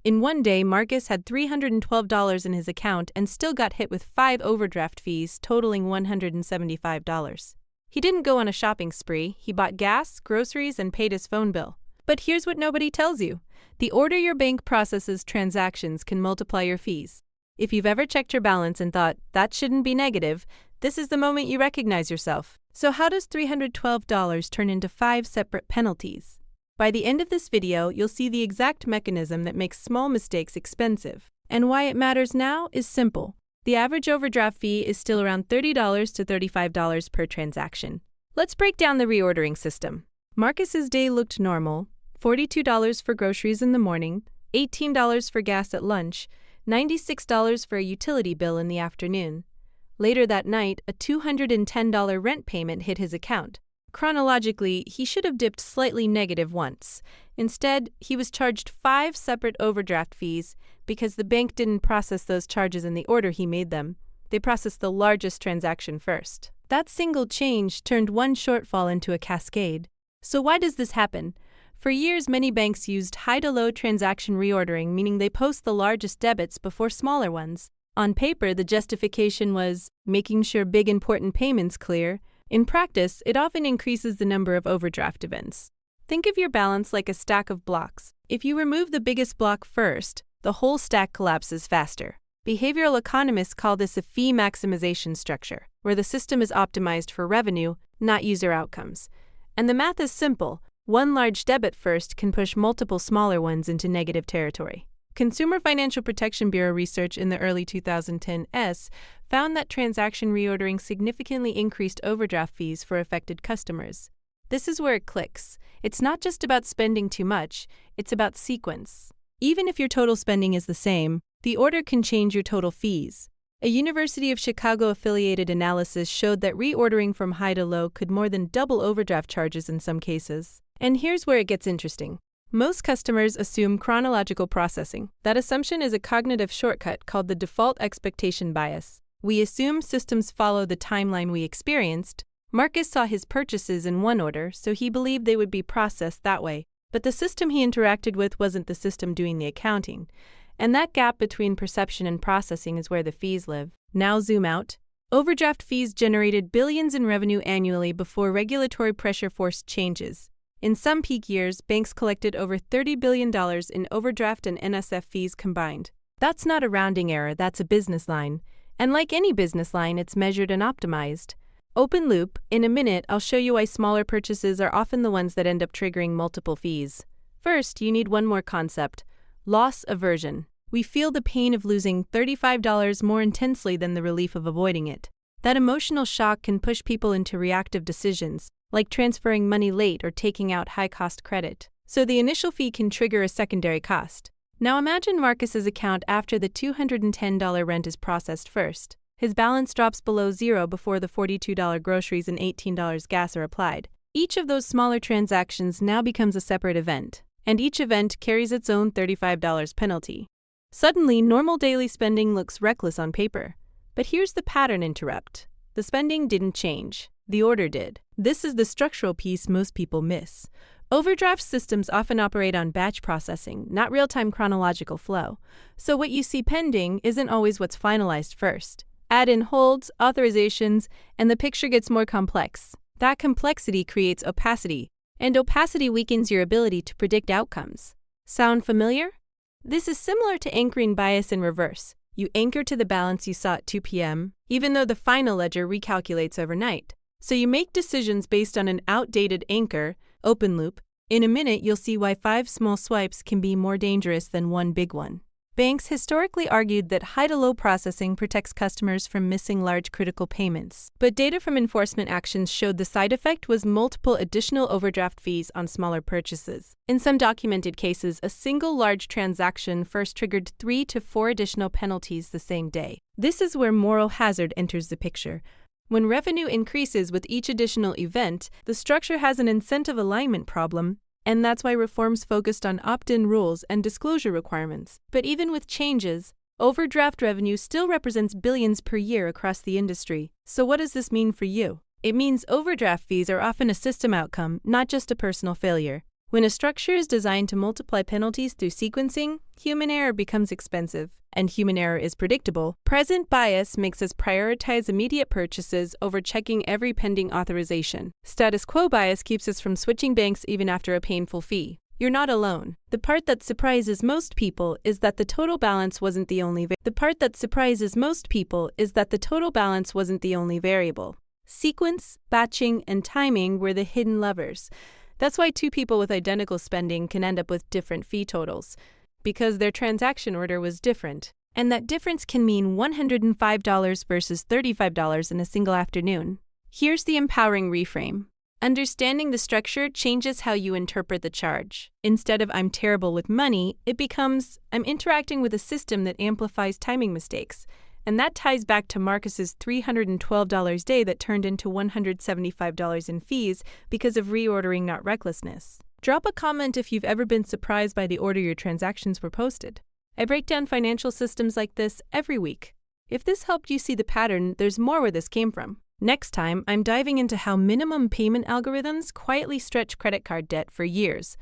In one day, Marcus had $312 in his account and still got hit with 5 overdraft fees totaling $175. He didn't go on a shopping spree, he bought gas, groceries, and paid his phone bill. But here's what nobody tells you. The order your bank processes transactions can multiply your fees. If you've ever checked your balance and thought, that shouldn't be negative, this is the moment you recognize yourself. So how does $312 turn into 5 separate penalties? By the end of this video, you'll see the exact mechanism that makes small mistakes expensive. And why it matters now is simple. The average overdraft fee is still around $30 to $35 per transaction. Let's break down the reordering system. Marcus's day looked normal: $42 for groceries in the morning, $18 for gas at lunch, $96 for a utility bill in the afternoon. Later that night, a $210 rent payment hit his account. Chronologically, he should have dipped slightly negative once. Instead, he was charged 5 separate overdraft fees because the bank didn't process those charges in the order he made them. They processed the largest transaction first. That single change turned one shortfall into a cascade. So why does this happen? For years, many banks used high-to-low transaction reordering, meaning they post the largest debits before smaller ones. On paper, the justification was making sure big important payments clear. In practice, it often increases the number of overdraft events. Think of your balance like a stack of blocks. If you remove the biggest block first, the whole stack collapses faster. Behavioral economists call this a fee maximization structure, where the system is optimized for revenue, not user outcomes. And the math is simple. One large debit first can push multiple smaller ones into negative territory. Consumer Financial Protection Bureau research in the early 2010s found that transaction reordering significantly increased overdraft fees for affected customers. This is where it clicks. It's not just about spending too much, it's about sequence. Even if your total spending is the same, the order can change your total fees. A University of Chicago-affiliated analysis showed that reordering from high to low could more than double overdraft charges in some cases. And here's where it gets interesting. Most customers assume chronological processing. That assumption is a cognitive shortcut called the default expectation bias. We assume systems follow the timeline we experienced. Marcus saw his purchases in one order, so he believed they would be processed that way. But the system he interacted with wasn't the system doing the accounting. And that gap between perception and processing is where the fees live. Now zoom out. Overdraft fees generated billions in revenue annually before regulatory pressure forced changes. In some peak years, banks collected over $30 billion in overdraft and NSF fees combined. That's not a rounding error, that's a business line. And like any business line, it's measured and optimized. Open loop, in a minute, I'll show you why smaller purchases are often the ones that end up triggering multiple fees. First, you need one more concept: loss aversion. We feel the pain of losing $35 more intensely than the relief of avoiding it. That emotional shock can push people into reactive decisions, like transferring money late or taking out high-cost credit. So the initial fee can trigger a secondary cost. Now imagine Marcus's account after the $210 rent is processed first. His balance drops below zero before the $42 groceries and $18 gas are applied. Each of those smaller transactions now becomes a separate event, and each event carries its own $35 penalty. Suddenly, normal daily spending looks reckless on paper. But here's the pattern interrupt. The spending didn't change. The order did. This is the structural piece most people miss. Overdraft systems often operate on batch processing, not real-time chronological flow. So what you see pending isn't always what's finalized first. Add in holds, authorizations, and the picture gets more complex. That complexity creates opacity, and opacity weakens your ability to predict outcomes. Sound familiar? This is similar to anchoring bias in reverse. You anchor to the balance you saw at 2 p.m., even though the final ledger recalculates overnight. So you make decisions based on an outdated anchor, open loop. In a minute, you'll see why 5 small swipes can be more dangerous than one big one. Banks historically argued that high-to-low processing protects customers from missing large critical payments. But data from enforcement actions showed the side effect was multiple additional overdraft fees on smaller purchases. In some documented cases, a single large transaction first triggered 3 to 4 additional penalties the same day. This is where moral hazard enters the picture. When revenue increases with each additional event, the structure has an incentive alignment problem, and that's why reforms focused on opt-in rules and disclosure requirements. But even with changes, overdraft revenue still represents billions per year across the industry. So what does this mean for you? It means overdraft fees are often a system outcome, not just a personal failure. When a structure is designed to multiply penalties through sequencing, human error becomes expensive, and human error is predictable. Present bias makes us prioritize immediate purchases over checking every pending authorization. Status quo bias keeps us from switching banks even after a painful fee. You're not alone. The part that surprises most people is that the total balance wasn't the only variable. Sequence, batching, and timing were the hidden levers. That's why two people with identical spending can end up with different fee totals, because their transaction order was different. And that difference can mean $105 versus $35 in a single afternoon. Here's the empowering reframe. Understanding the structure changes how you interpret the charge. Instead of "I'm terrible with money," it becomes "I'm interacting with a system that amplifies timing mistakes." And that ties back to Marcus's $312 day that turned into $175 in fees because of reordering, not recklessness. Drop a comment if you've ever been surprised by the order your transactions were posted. I break down financial systems like this every week. If this helped you see the pattern, there's more where this came from. Next time, I'm diving into how minimum payment algorithms quietly stretch credit card debt for years.